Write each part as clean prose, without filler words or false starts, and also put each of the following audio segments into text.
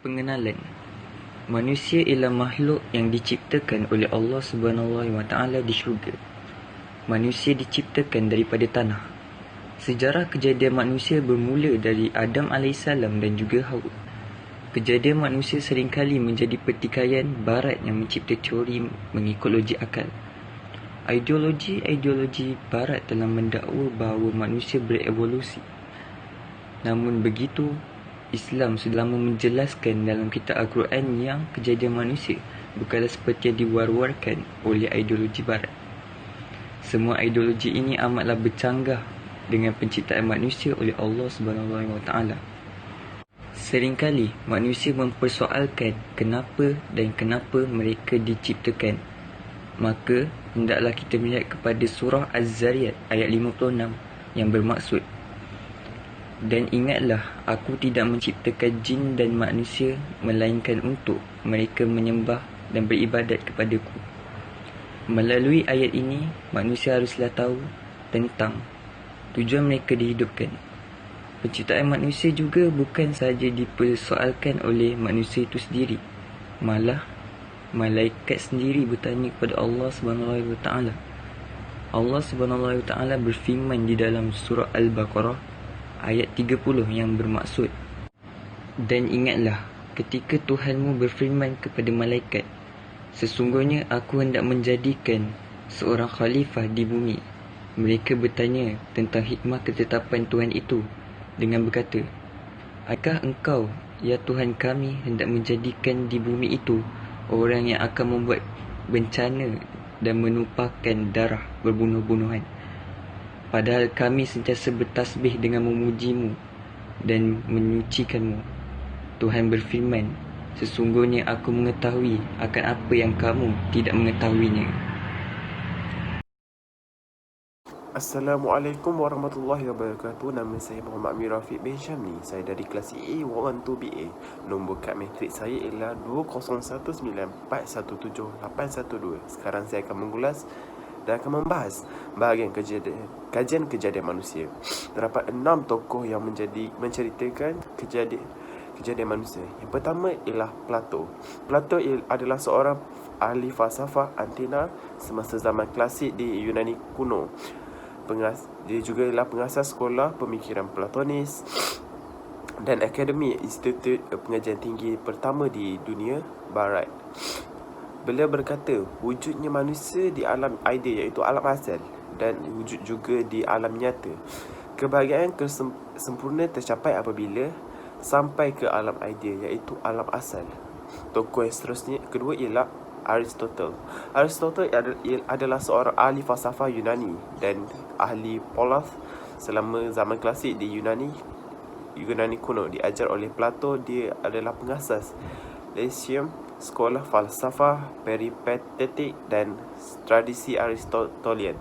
Pengenalan. Manusia ialah makhluk yang diciptakan oleh Allah SWT di syurga. Manusia diciptakan daripada tanah. Sejarah kejadian manusia bermula dari Adam AS dan juga Hawa. Kejadian manusia seringkali menjadi pertikaian barat yang mencipta teori mengikut logik akal. Ideologi barat telah mendakwa bahawa manusia berevolusi. Namun begitu, Islam sudah lama menjelaskan dalam kitab Al-Quran yang kejadian manusia bukanlah seperti yang diwar-warkan oleh ideologi barat. Semua ideologi ini amatlah bercanggah dengan penciptaan manusia oleh Allah SWT. Seringkali manusia mempersoalkan kenapa mereka diciptakan. Maka hendaklah kita melihat kepada surah Az-Zariyat ayat 56 yang bermaksud, "Dan ingatlah, aku tidak menciptakan jin dan manusia melainkan untuk mereka menyembah dan beribadat kepadaku." Melalui ayat ini, manusia haruslah tahu tentang tujuan mereka dihidupkan. Penciptaan manusia juga bukan sahaja dipersoalkan oleh manusia itu sendiri. Malah, malaikat sendiri bertanya kepada Allah SWT. Allah SWT berfirman di dalam surah Al-Baqarah ayat 30 yang bermaksud, "Dan ingatlah ketika Tuhanmu berfirman kepada malaikat, sesungguhnya aku hendak menjadikan seorang khalifah di bumi. Mereka bertanya tentang hikmah ketetapan Tuhan itu dengan berkata, adakah engkau, ya Tuhan kami, hendak menjadikan di bumi itu orang yang akan membuat bencana dan menumpahkan darah berbunuh-bunuhan? Padahal kami sentiasa bertasbih dengan memujimu dan menyucikanmu." Tuhan berfirman, "Sesungguhnya aku mengetahui akan apa yang kamu tidak mengetahuinya." Assalamualaikum warahmatullahi wabarakatuh. Nama saya Muhammad Amir Rafiq bin Syamni. Saya dari kelas A12BA. Nombor kad matrik saya ialah 2009417812. Sekarang saya akan mengulas dan akan membahas bahagian kajian kejadian manusia. Terdapat 6 tokoh yang menceritakan kejadian manusia. Yang pertama ialah Plato. Plato adalah seorang ahli falsafah Athena semasa zaman klasik di Yunani kuno. Dia juga ialah pengasas sekolah pemikiran Platonis dan Akademi Institut Pengajian Tinggi pertama di dunia barat. Beliau berkata, wujudnya manusia di alam idea iaitu alam asal dan wujud juga di alam nyata. Kebahagiaan sempurna tercapai apabila sampai ke alam idea iaitu alam asal. Tokoh yang seterusnya kedua ialah Aristotle. Aristotle adalah seorang ahli falsafah Yunani dan ahli polis selama zaman klasik di Yunani kuno. Diajar oleh Plato. Dia adalah pengasas Lyceum, sekolah falsafah peripatetik dan tradisi Aristotelian.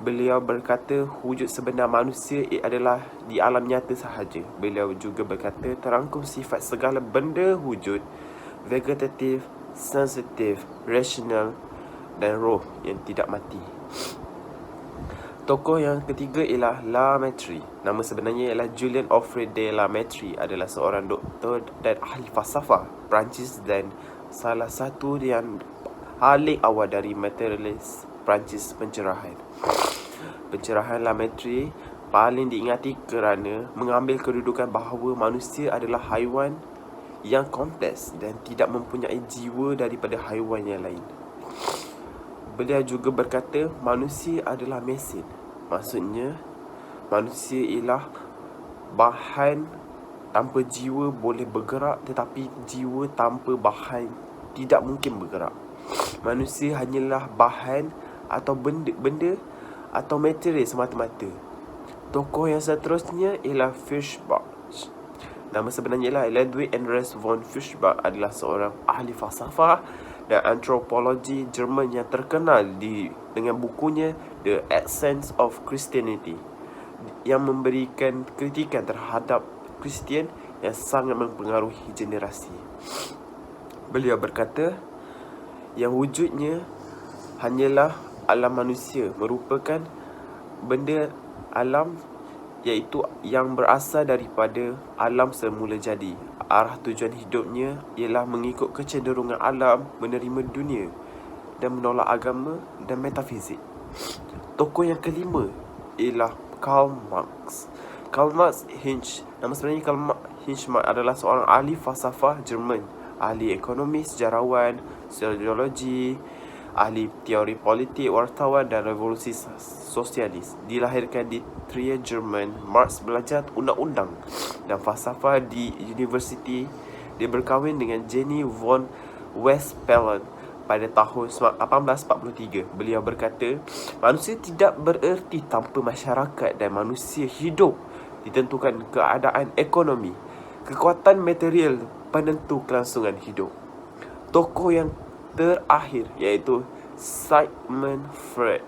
Beliau berkata wujud sebenar manusia adalah di alam nyata sahaja. Beliau juga berkata terangkum sifat segala benda wujud, vegetatif, sensitif, rasional dan roh yang tidak mati. Tokoh yang ketiga ialah La Mettrie. Nama sebenarnya ialah Julien Alfred de La Mettrie. Adalah seorang doktor dan ahli falsafah Perancis dan salah satu yang paling awal dari materialis Perancis pencerahan. Pencerahan La Mettrie paling diingati kerana mengambil kedudukan bahawa manusia adalah haiwan yang kompleks dan tidak mempunyai jiwa daripada haiwan yang lain. Beliau juga berkata manusia adalah mesin. Maksudnya manusia ialah bahan tanpa jiwa boleh bergerak, tetapi jiwa tanpa bahan tidak mungkin bergerak. Manusia hanyalah bahan atau benda atau material semata-mata. Tokoh yang seterusnya ialah Feuerbach. Nama sebenarnya ialah Ludwig Andreas von Feuerbach. Adalah seorang ahli falsafah dan antropologi Jerman yang terkenal dengan bukunya The Essence of Christianity, yang memberikan kritikan terhadap Kristian yang sangat mempengaruhi generasi. Beliau berkata yang wujudnya hanyalah alam manusia, merupakan benda alam iaitu yang berasal daripada alam semula jadi. arah tujuan hidupnya ialah mengikut kecenderungan alam, menerima dunia dan menolak agama dan metafizik. Tokoh yang kelima ialah Karl Marx. Nama sebenarnya Karl Heinz Marx adalah seorang ahli falsafah Jerman, ahli ekonomi, sejarawan, sosiologi, ahli teori politik, wartawan dan revolusi sosialis. Dilahirkan di Trier, Jerman, Marx belajar undang-undang dan falsafah di universiti. Dia berkahwin dengan Jenny von Westphalen pada tahun 1843. Beliau berkata, manusia tidak bererti tanpa masyarakat dan manusia hidup ditentukan keadaan ekonomi, kekuatan material penentu kelangsungan hidup. Tokoh yang terakhir iaitu Sigmund Freud.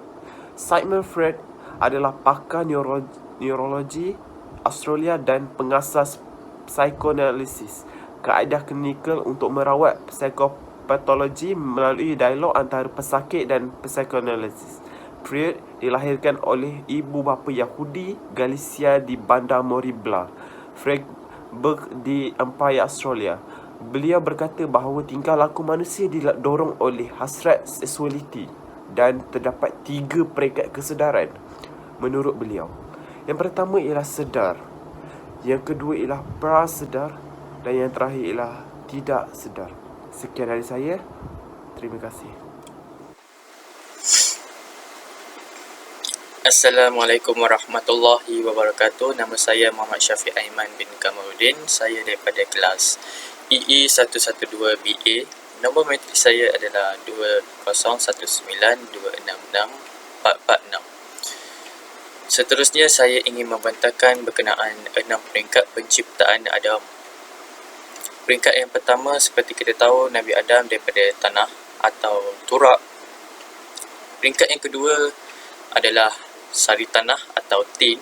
Sigmund Freud adalah pakar neurologi Australia dan pengasas psikoanalisis, kaedah klinikal untuk merawat psikopatologi melalui dialog antara pesakit dan psikoanalisis. Freud dilahirkan oleh ibu bapa Yahudi Galicia di Bandar Moribla, Freiburg di Empire Australia. Beliau berkata bahawa tingkah laku manusia didorong oleh hasrat seksualiti dan terdapat 3 peringkat kesedaran menurut beliau. Yang pertama ialah sedar, yang kedua ialah prasedar dan yang terakhir ialah tidak sedar. Sekian dari saya. Terima kasih. Assalamualaikum warahmatullahi wabarakatuh. Nama saya Muhammad Syafiq Aiman bin Kamaluddin. Saya daripada kelas EE 112 BA. Nombor matrik saya adalah 20192664446. Seterusnya saya ingin membantahkan berkenaan 6 peringkat penciptaan Adam. Peringkat yang pertama, seperti kita tahu, Nabi Adam daripada tanah atau turab. Peringkat yang kedua adalah sari tanah atau tin.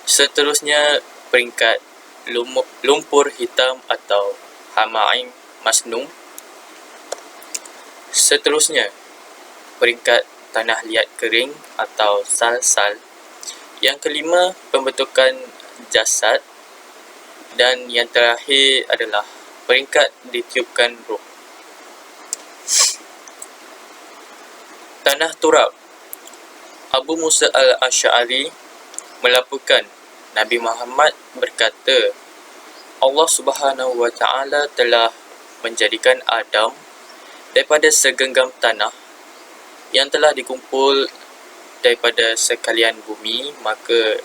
Seterusnya peringkat lumpur hitam atau hamaim masnum. Seterusnya peringkat tanah liat kering atau salsal. Yang kelima, pembentukan jasad. Dan yang terakhir adalah peringkat ditiupkan roh. Tanah turab. Abu Musa al-Asy'ari melaporkan Nabi Muhammad berkata, Allah Subhanahu wa Ta'ala telah menjadikan Adam daripada segenggam tanah yang telah dikumpul daripada sekalian bumi, maka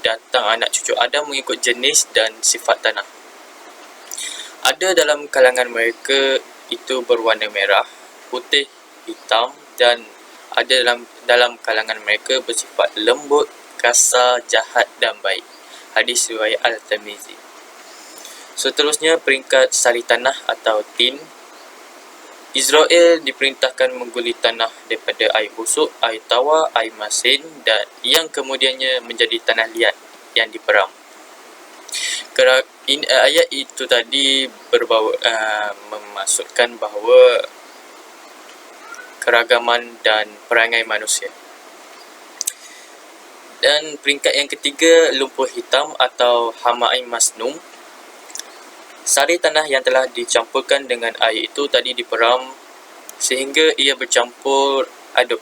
datang anak cucu Adam mengikut jenis dan sifat tanah. Ada dalam kalangan mereka itu berwarna merah, putih, hitam, dan ada dalam kalangan mereka bersifat lembut, kasar, jahat dan baik. Hadis riwayat Al-Tirmizi. Seterusnya peringkat sari tanah atau tin. Israel diperintahkan mengguli tanah daripada air busuk, air tawar, air masin dan yang kemudiannya menjadi tanah liat yang diperam. Ayat itu tadi memaksudkan bahawa keragaman dan perangai manusia. Dan peringkat yang ketiga, lumpur hitam atau hamaim masnum. Sari tanah yang telah dicampurkan dengan air itu tadi diperam sehingga ia bercampur aduk.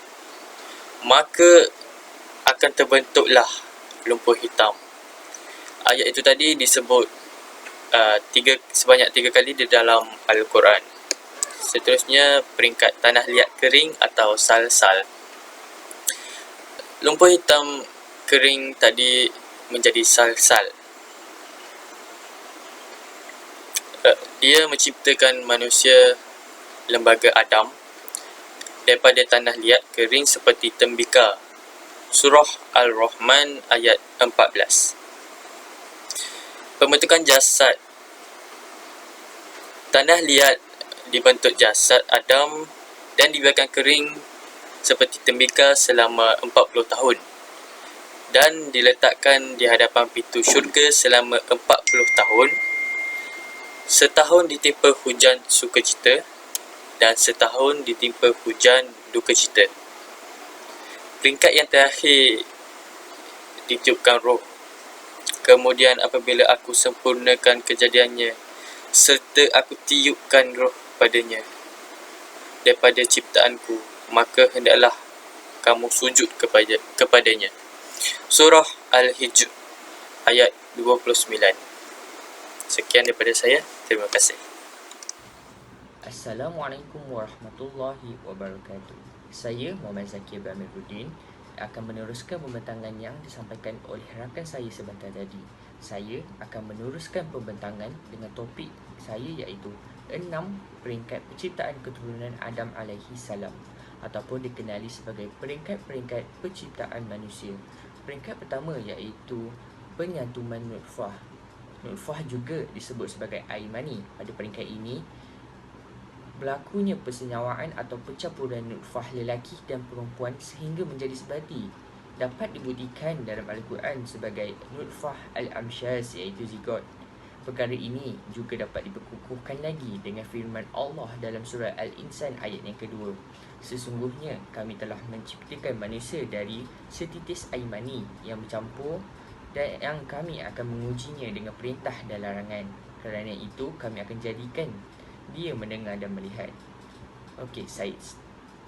Maka akan terbentuklah lumpur hitam. Ayat itu tadi disebut sebanyak 3 kali di dalam Al-Quran. Seterusnya peringkat tanah liat kering atau salsal. Lumpur hitam kering tadi menjadi salsal. Dia menciptakan manusia lembaga Adam daripada tanah liat kering seperti tembikar. Surah Al-Rahman ayat 14. Pembentukan jasad. Tanah liat dibentuk jasad Adam dan dibiarkan kering seperti tembikar selama 40 tahun dan diletakkan di hadapan pintu syurga selama 40 tahun. Setahun ditimpa hujan sukacita dan setahun ditimpa hujan dukacita. Peringkat yang terakhir ditiupkan roh. Kemudian apabila aku sempurnakan kejadiannya, serta aku tiupkan roh padanya daripada ciptaanku, maka hendaklah kamu sujud kepadanya. Surah Al-Hijr ayat 29. Sekian daripada saya. Terima kasih. Assalamualaikum warahmatullahi wabarakatuh. Saya Muhammad Zakir Amiruddin akan meneruskan pembentangan yang disampaikan oleh rakan saya sebentar tadi. Saya akan meneruskan pembentangan dengan topik saya iaitu 6 peringkat penciptaan keturunan Adam alaihi salam ataupun dikenali sebagai peringkat-peringkat penciptaan manusia. Peringkat pertama iaitu penyantuman nutfah. Nutfah juga disebut sebagai air mani. Pada peringkat ini berlakunya persenyawaan atau pencampuran nutfah lelaki dan perempuan sehingga menjadi sebati. Dapat dibuktikan dalam Al-Quran sebagai nutfah al-amsyas iaitu zigot. Perkara ini juga dapat diperkukuhkan lagi dengan firman Allah dalam surah Al-Insan ayat yang kedua. Sesungguhnya kami telah menciptakan manusia dari setitis air mani yang bercampur dan yang kami akan mengujinya dengan perintah dan larangan. Kerana itu kami akan jadikan dia mendengar dan melihat. Okey, saya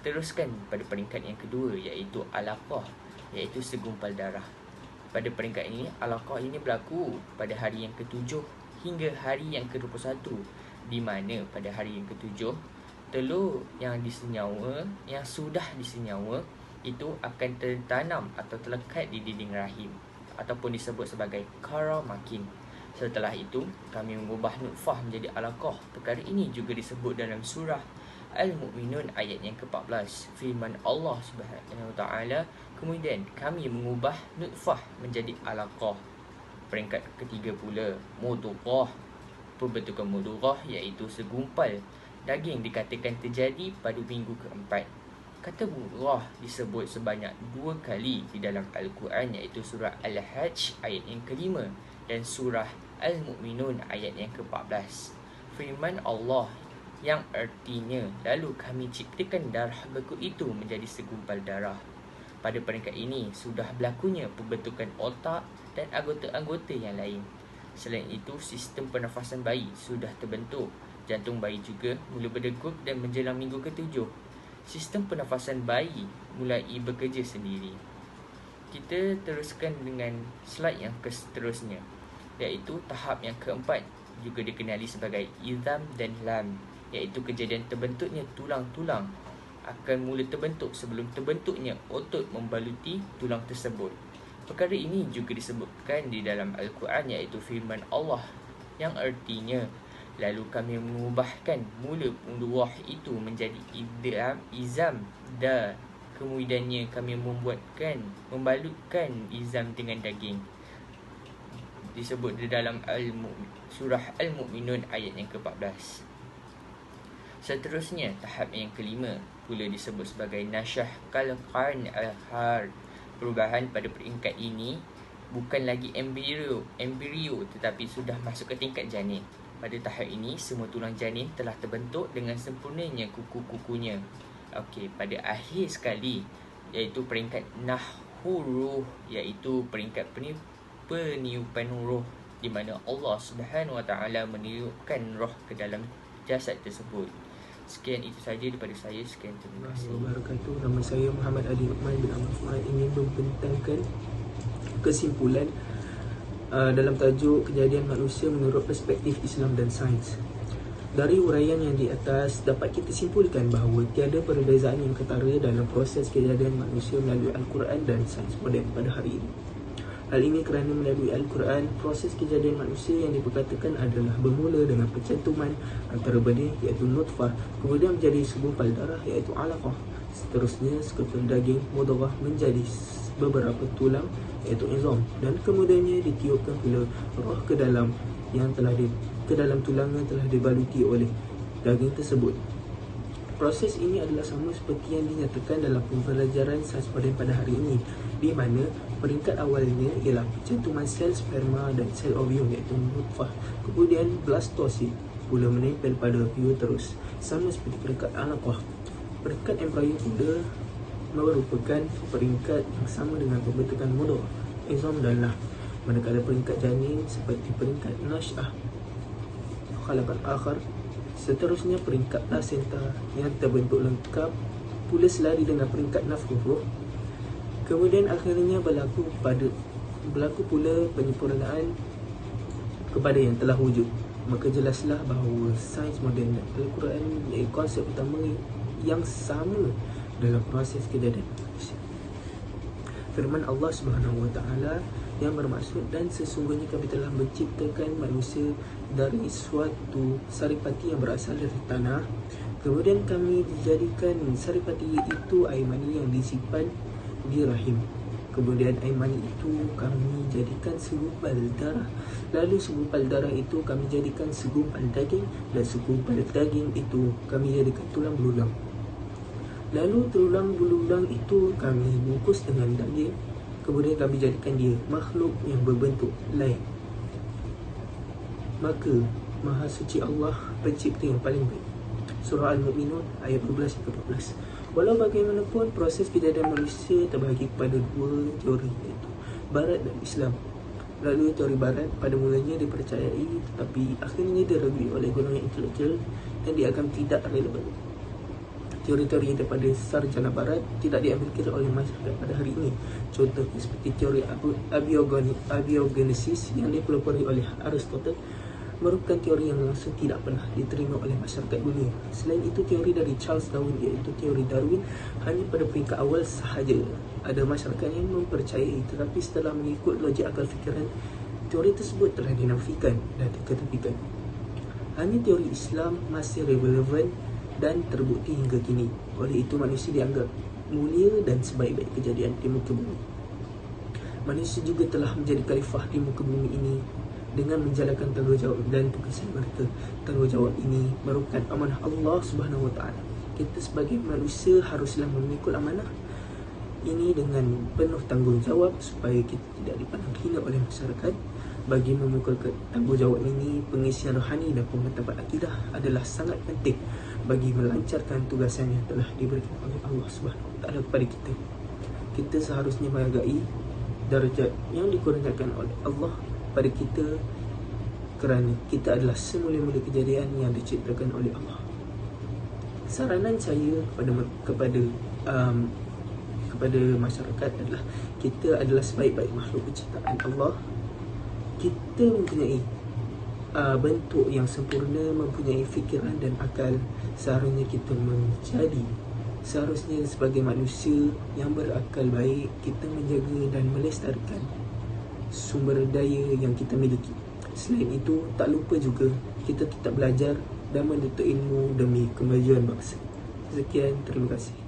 teruskan pada peringkat yang kedua iaitu alaqah, iaitu segumpal darah. Pada peringkat ini, alaqah ini berlaku pada hari yang ke-7 hingga hari yang ke-21, di mana pada hari yang ke-7 telur yang sudah disenyawa itu akan tertanam atau terlekat di dinding rahim ataupun disebut sebagai kara makin. Setelah itu, kami mengubah nutfah menjadi alaqah. Perkara ini juga disebut dalam surah Al-Mu'minun ayat yang ke-14. Firman Allah Subhanahu Wa Taala, kemudian kami mengubah nutfah menjadi alaqah. Peringkat ketiga pula, mudghah. Pembentukan mudghah iaitu segumpal daging dikatakan terjadi pada minggu keempat. Kata mudghah disebut sebanyak 2 kali di dalam Al-Quran iaitu surah Al-Hajj ayat yang ke-5 dan surah Al-Mu'minun ayat yang ke-14. Firman Allah yang artinya, lalu kami ciptakan darah beku itu menjadi segumpal darah. Pada peringkat ini, sudah berlakunya pembentukan otak dan anggota-anggota yang lain. Selain itu, sistem pernafasan bayi sudah terbentuk. Jantung bayi juga mula berdegup dan menjelang minggu ke-7. Sistem pernafasan bayi mulai bekerja sendiri. Kita teruskan dengan slide yang seterusnya, iaitu tahap yang keempat, juga dikenali sebagai izam dan lam, iaitu kejadian terbentuknya tulang-tulang akan mula terbentuk sebelum terbentuknya otot membaluti tulang tersebut. Perkara ini juga disebutkan di dalam Al-Quran iaitu firman Allah yang artinya, lalu kami mengubahkan mula mudghah itu menjadi izam dan kemudiannya kami membalutkan izam dengan daging. Disebut di dalam surah Al-Mu'minun ayat yang ke-14. Seterusnya, tahap yang kelima pula disebut sebagai nasyah kal-qarn al-har. Perubahan pada peringkat ini bukan lagi embrio tetapi sudah masuk ke tingkat janin. Pada tahap ini, semua tulang janin telah terbentuk dengan sempurnanya kuku-kukunya. Okey, pada akhir sekali iaitu peringkat nahur, iaitu peringkat peniupan roh, di mana Allah Subhanahu Wa Taala meniupkan roh ke dalam jasad tersebut. Sekian itu saja daripada saya. Sekian, terima kasih. Wabarakatuh. Nama saya Muhammad Ali Uthman bin Ahmad Fuad, ingin membentangkan kesimpulan dalam tajuk kejadian manusia menurut perspektif Islam dan sains. Dari uraian yang di atas dapat kita simpulkan bahawa tiada perbezaan yang ketara dalam proses kejadian manusia melalui Al-Quran dan sains moden pada hari ini. Hal ini kerana melalui Al-Quran, proses kejadian manusia yang diperkatakan adalah bermula dengan pencantuman antara benih iaitu nutfah, kemudian menjadi segumpal darah iaitu alaqah, seterusnya sekeping daging mudghah menjadi beberapa tulang iaitu izam, dan kemudiannya ditiupkan pula roh ke dalam tulang yang telah dibaluti oleh daging tersebut. Proses ini adalah sama seperti yang dinyatakan dalam pembelajaran sains moden pada hari ini, di mana peringkat awalnya ialah pencantuman sel sperma dan sel ovum iaitu nutfah, kemudian blastosid pula menempel pada uterus, sama seperti peringkat alaqah. Peringkat embrio pula merupakan peringkat yang sama dengan pembentukan mudghah, izam dan lah. manakala peringkat janin seperti peringkat nash'ah, khalaqan akhar. Seterusnya peringkat placenta yang terbentuk lengkap pula selari dengan peringkat nafkhuh ruh. Kemudian akhirnya berlaku pula penyempurnaan kepada yang telah wujud. Maka jelaslah bahawa sains moden dan Al-Quran mempunyai konsep utama yang sama dalam proses kejadian manusia. Firman Allah Subhanahu Wa Taala yang bermaksud, dan sesungguhnya kami telah menciptakan manusia dari suatu saripati yang berasal dari tanah. Kemudian kami dijadikan saripati itu air mani yang disimpan di rahim. Kemudian air mani itu kami jadikan segumpal darah. Lalu segumpal darah itu kami jadikan segumpal daging, dan segumpal daging itu kami jadikan tulang belulang. Lalu tulang belulang itu kami bungkus dengan daging. Kemudian kami jadikan dia makhluk yang berbentuk lain. Maka Maha Suci Allah, pencipta yang paling baik. Surah Al-Mu'minun ayat 12-14. Walau bagaimanapun, proses kejadian manusia terbahagi kepada dua teori, iaitu Barat dan Islam. Lalu teori Barat pada mulanya dipercayai, tetapi akhirnya diragui oleh golongan intelektual dan dianggap tidak relevan. Teori-teori daripada sarjana Barat tidak diambil kira oleh masyarakat pada hari ini. Contohnya seperti teori abiogenesis yang dipelopori oleh Aristotle merupakan teori yang langsung tidak pernah diterima oleh masyarakat dunia. Selain itu, teori dari Charles Darwin, iaitu teori Darwin, hanya pada peringkat awal sahaja ada masyarakat yang mempercayai, tetapi setelah mengikut logik akal fikiran, teori tersebut telah dinafikan dan diketepikan. Hanya teori Islam masih relevan dan terbukti hingga kini. Oleh itu, manusia dianggap mulia dan sebaik-baik kejadian di muka bumi. Manusia juga telah menjadi khalifah di muka bumi ini dengan menjalankan tanggungjawab dan tugasan mereka. Tanggungjawab ini merupakan amanah Allah Subhanahu Wa Taala. Kita sebagai manusia haruslah memikul amanah ini dengan penuh tanggungjawab supaya kita tidak dipandang hina oleh masyarakat. Bagi memikul tanggungjawab ini, pengisian rohani dan pemantapan akidah adalah sangat penting bagi melancarkan tugasan yang telah diberikan oleh Allah Subhanahu Wa Taala kepada kita. Kita seharusnya menghargai darjat yang dikurniakan oleh Allah pada kita, kerana kita adalah semula-mula kejadian yang diciptakan oleh Allah. Saranan saya kepada masyarakat adalah, kita adalah sebaik-baik makhluk penciptaan Allah. Kita mempunyai bentuk yang sempurna, mempunyai fikiran dan akal. Seharusnya sebagai manusia yang berakal baik, kita menjaga dan melestarikan sumber daya yang kita miliki. Selain itu, tak lupa juga kita tetap belajar dan menuntut ilmu demi kemajuan bangsa. Sekian, terima kasih.